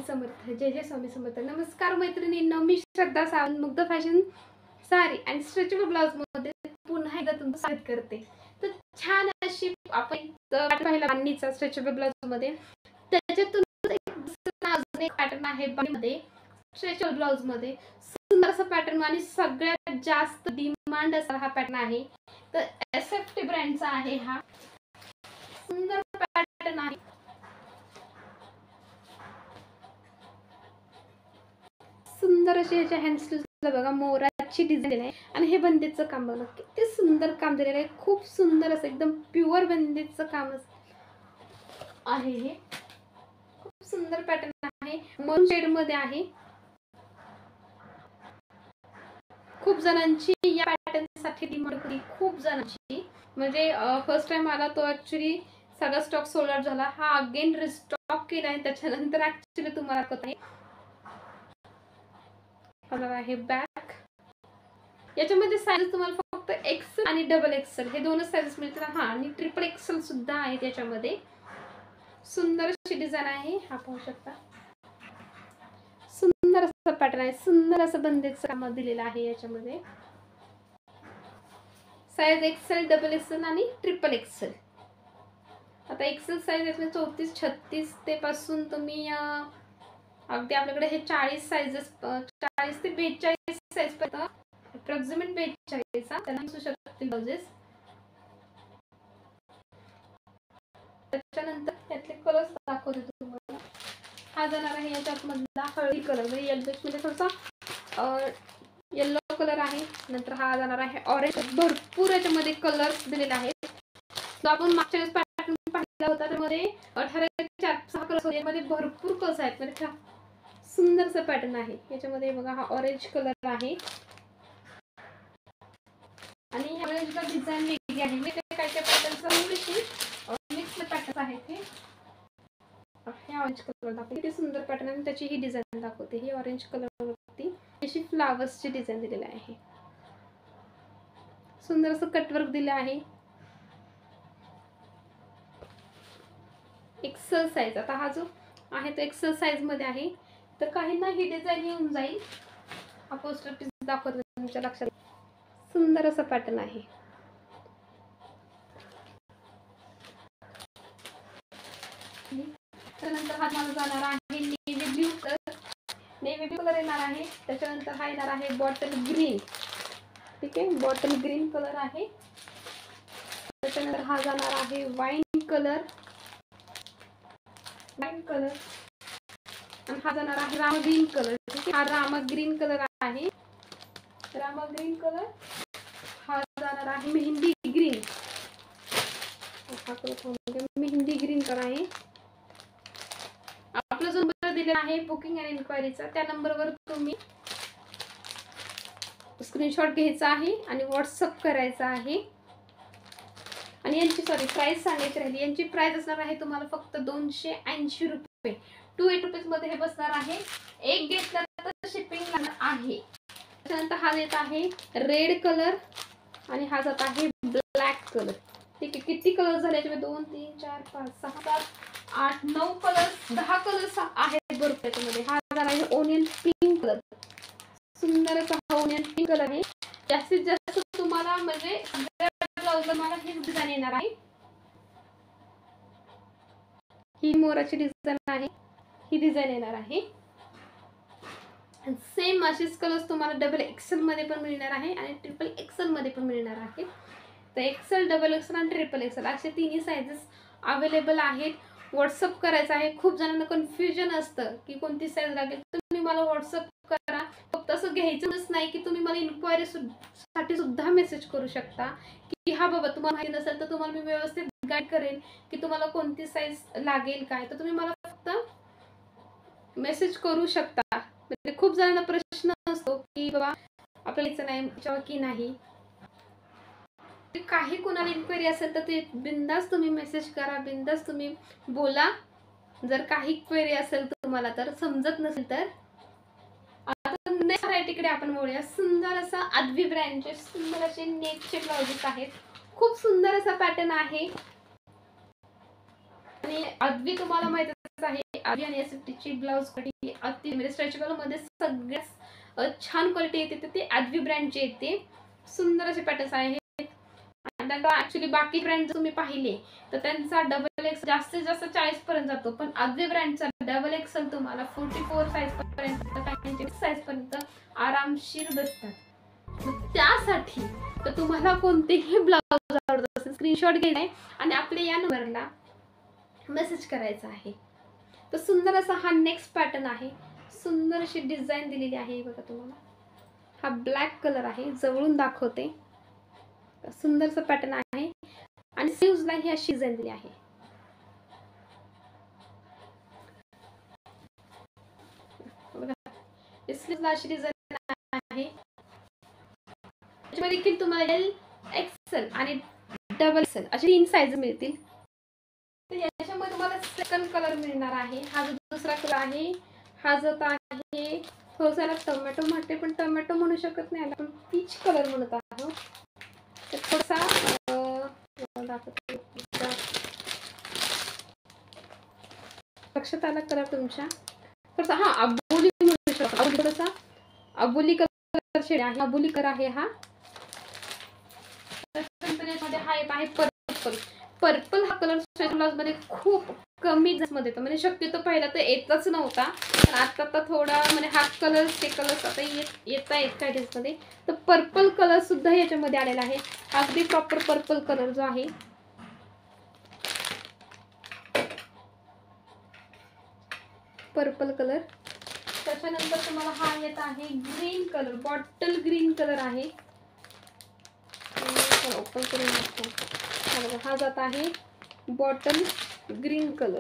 स्वामी समर्थ. जय जय स्वामी समर्थ. नमस्कार मैत्रिणींनो, मी श्रद्धा सावंत मुग्ध फॅशन साडी आणि स्ट्रेचेबल ब्लाउज मध्ये पुन्हा एकदा तुमचं स्वागत करते. तर छान अशी आपण पाहिला बांधणीचा स्ट्रेचेबल ब्लाउज मध्ये, त्याच्यातून एक पॅटर्न आहे बांधणीमध्ये स्ट्रेचेबल ब्लाउज मध्ये. सुंदर असा पॅटर्न आणि सगळ्यात जास्त डिमांड असा हा पॅटर्न आहे. तर एसएफटी ब्रँडचा आहे हा सुंदर पॅटर्न आहे. सुंदर अशी याच्या हँडस्लीव्हला बघा मोराची डिझाइन आहे आणि हे बंदीचं काम बघा किती सुंदर काम दिलेलं आहे. खूप सुंदर असं एकदम प्युअर बंदीचं काम आहे. हे खूप सुंदर पॅटर्न आहे. मरून शेड मध्ये आहे. खूप जणांची या पॅटर्न साठी डिमांड होती. खूप जणांची म्हणजे फर्स्ट टाइम आला तो ऍक्च्युली सगळा स्टॉक सोल्ड आउट झाला. हा अगेन रिस्टॉक केला आहे. त्याच्यानंतर ऍक्च्युली तुम्हाला दाखवत आहे. आहे बॅक. याच्यामध्ये साइज तुम्हाला फक्त एक्सेल आणि डबल एक्सेल हे दोनच साइजेस मिळतील. हा आणि ट्रिपल एक्सेल सुद्धा आहे त्याच्यामध्ये. सुंदर अशी डिझाइन आहे. हा पाहू शकता. सुंदर असं पॅटर्न आहे. सुंदर असं बंदीचं काम दिलेलं आहे याच्यामध्ये. साइज एक्सेल, डबल एक्सेल आणि ट्रिपल एक्सेल. आता एक्सेल साइज आहे 34, 36 ते पासून तुम्ही अगदी आपल्याकडे हे 40 साइजेस 40 ते 42 साइज पर्यंत अप्रॉक्सिमेट 42 त्याला असू शकतील ब्लाउजेस. त्याच्यानंतर त्यातले कलर्स दाखवते तुम्हाला. हा जाणार आहे याच्यात मधला हळदी कलर म्हणजे येलो मध्ये थोडासा येलो कलर आहे. नंतर हा जाणार आहे ऑरेंज. भरपूर याच्यामध्ये कलर्स दिलेले आहेत. जो आपण मागच्या वेळेस पॅटर्न पाहिला होता त्यामध्ये 18-6 कलर्स होते. यामध्ये भरपूर कलर्स आहेत. म्हणजे सुंदरसा पॅटर्न आहे. याच्यामध्ये बघा हा ऑरेंज कलर आहे आणि ऑरेंजला डिझाइन वेगळी आहे. म्हणजे काय काय पॅटर्नचा मिक्स पॅटर्न आहेत. हे ऑरेंज कलर दाखवते. किती सुंदर पॅटर्न आहे. त्याची ही डिझाइन दाखवते. ही ऑरेंज कलर वरती अशी फ्लावर्सची डिझाइन दिलेली आहे. सुंदर असं कटवर्क दिलं आहे. XL size. आता हा जो आहे तो एक्सेल साइज मध्ये आहे. तर काहींना ही डिझाइन येऊन जाईल. हा पोस्टर पीस दाखवतो तुमच्या लक्षात. सुंदर असं पॅटर्न आहे. त्यानंतर हा मला जाणार आहे navy blue colour. Navy blue colour येणार आहे. त्याच्यानंतर हा येणार आहे बॉटल ग्रीन. ठीक आहे, बॉटल ग्रीन कलर आहे. त्याच्यानंतर हा जाणार आहे वाईन कलर. वाईन कलर आणि हा जाणार आहे रामा ग्रीन कलर. ठीक आहे, हा रामा ग्रीन कलर आहे. Rama green colour. हा जाणार आहे mehndi green. Mehndi green colour आहे. आपला जो नंबर दिलेला आहे बुकिंग आणि इन्क्वायरीचा त्या नंबरवर तुम्ही स्क्रीनशॉट घ्यायचा आहे आणि व्हॉट्सअप करायचा आहे. आणि यांची प्राइस सांगायची राहिली. यांची प्राइस असणार आहे तुम्हाला फक्त 280 रुपये. 28 रुपीज मध्ये हे बसणार आहे. एक घेतला तर शिपिंग लागणार आहे. त्यानंतर हा येत आहे रेड कलर आणि हा जात आहे ब्लॅक कलर. ठीक आहे, किती कलर झाले याच्यामध्ये 2 3 4 5 6 7 8 9 कलर्स 10 कलर्स आहेत बरोबर याच्यामध्ये. हा जाणार आहे ओनियन पिंक कलर. सुंदर असा ओनियन पिंक कलर आहे. जास्तीत जास्त तुम्हाला म्हणजे ब्लाउज मला ही डिझाइन येणार आहे. ही मोराची डिझाइन आहे. ही डिझाइन येणार आहे. सेम अशीच कलर्स तुम्हाला डबल एक्सेल मध्ये पण मिळणार आहे आणि ट्रिपल एक्सेल मध्ये पण मिळणार आहे. तर एक्सेल, डबल एक्सेल आणि ट्रिपल एक्सेल असे तिन्ही साइजेस अवेलेबल आहेत. व्हॉट्सअप करायचं आहे. खूप जणांना कन्फ्युजन असतं की कोणती साइज लागेल. तुम्ही मला व्हॉट्सअप करा. फक्त असं घ्यायचंच नाही की तुम्ही मला इन्क्वायरी साठी सुद्धा मेसेज करू शकता की हा बाबा तुम्हाला माहिती नसेल तर तुम्हाला मी व्यवस्थित गाईड करेन की तुम्हाला कोणती साइज लागेल काय. तर तुम्ही मला फक्त मेसेज करू शकता. म्हणजे खूप जणांना प्रश्न असतो की बाबा आपल्याला नाही की नाही. काही कोणाला इन्क्वायरी असेल तर ते बिंदास तुम्ही मेसेज करा. बिंदास तुम्ही बोला. जर काही क्वेरी असेल तुम्हाला तर समजत नसेल तर. आता नेक्स्ट व्हरायटीकडे आपण बोलूया. सुंदर असा अद्वी ब्रँडचे सुंदर असे नेटचे ब्लाउजेस आहेत. खूप सुंदर असा पॅटर्न आहे आणि अद्वी तुम्हाला माहितच आहे आधी आणि यासाठीची ब्लाउज क्वालिटी अति म्हणजे स्ट्रेचेबल मध्ये सगळ्यात छान क्वालिटी येते ते आदवी ब्रँडची येते. सुंदर असे पॅटर्न्स आहेत. आणि ऍक्च्युली बाकी ब्रँड तुम्ही पाहिले तर त्यांचा डबल एक्स जास्तीत जास्त 40 पर्यंत जातो, पण आदवी ब्रँडचा डबल एक्सल तुम्हाला 44 साईज पर्यंत साईज पर्यंत आरामशीर बसतात. त्यासाठी तर तुम्हाला कोणतेही ब्लाउज आवडत असेल स्क्रीनशॉट घ्यायचा आहे आणि आपल्या या नंबरला मेसेज करायचा आहे. तर सुंदर असा हा नेक्स्ट पॅटर्न आहे. सुंदर अशी डिझाईन दिलेली आहे बघा तुम्हाला. हा ब्लॅक कलर आहे, जवळून दाखवते. सुंदरसा पॅटर्न आहे आणि स्लीव्हजला ही अशी डिझाईन दिली आहे. स्लीव्हजला अशी डिझाईन आहे. त्याच्यामध्ये देखील तुम्हाला एल एक्सेल आणि डबल एक्सेल असे 3 साईज मिळतील. तर याच्यामध्ये तुम्हाला सेकंड कलर मिळणार आहे. हा जो दुसरा कलर आहे, हा जो आहे थोडासा टोमॅटो म्हणते, पण टोमॅटो म्हणू शकत नाही, आपण पीच कलर म्हणत आहोत. तर थोडासा लक्षात आला कलर तुमच्या. थोडासा हा अबोली म्हणू शकतो. अबोली थोडासा अबोली कलर शेड आहे. अबोली कलर आहे हा. त्याच्यामध्ये हा एक आहे पर्पल. पर्पल हा कलर ब्लाउज मध्ये खूप कमी मध्ये येतो, म्हणजे शक्यतो पहिला तर येतच नव्हता, पण आता थोडा म्हणजे हा कलर ते कलर आता येत आहेत काही ड्रेसमध्ये. तर पर्पल कलर सुद्धा याच्यामध्ये आलेला आहे. अगदी प्रॉपर पर्पल कलर जो आहे, पर्पल कलर. त्याच्यानंतर तुम्हाला हा येत आहे green colour, bottle green colour आहे. ओपन करून हा जात आहे बॉटल ग्रीन कलर.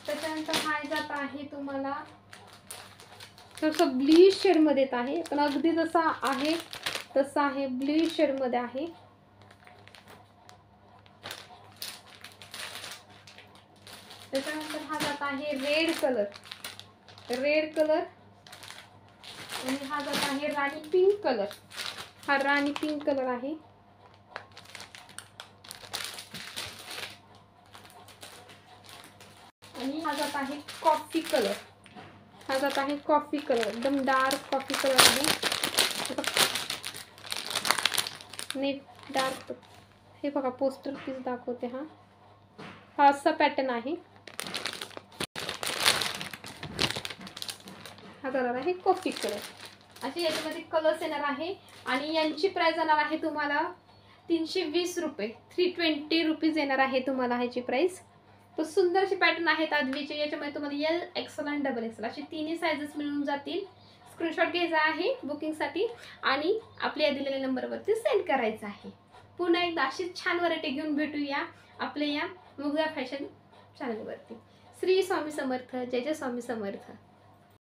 त्याच्यानंतर हा जात आहे तुम्हाला थोडंसं ब्लूइश शेड मध्ये येत आहे, पण अगदी जसा आहे तसा आहे, ब्लूइश शेड मध्ये आहे. त्याच्यानंतर हा जात आहे रेड कलर, रेड कलर. आणि हा जात आहे राणी पिंक कलर. हा राणी पिंक कलर आहे. आणि हा जात आहे कॉफी कलर. हा जात आहे कॉफी कलर, एकदम डार्क कॉफी कलर आहे. नेट डार्क हे बघा, पोस्टर पीस दाखवते. हा असा पॅटर्न आहे. हा कलर आहे कॉफी कलर. असे याच्यामध्ये कलर्स येणार आहे. आणि यांची प्राइस येणार आहे तुम्हाला 320 रुपये, 320 रुपीज येणार आहे तुम्हाला ह्याची प्राइस. तर सुंदर असे पॅटर्न आहेत आदवीचे. याच्यामध्ये तुम्हाला एल एक्सेल आणि डबल एक्सेल असे 3 साइजेस मिळून जातील. स्क्रीनशॉट घ्यायचा आहे बुकिंगसाठी आणि आपल्या दिलेल्या नंबरवरती सेंड करायचा आहे. पुन्हा एकदा अशी छान व्हरायटी घेऊन भेटूया आपल्या या मुग्धा फॅशन चॅनलवरती. श्री स्वामी समर्थ. जय जय स्वामी समर्थ.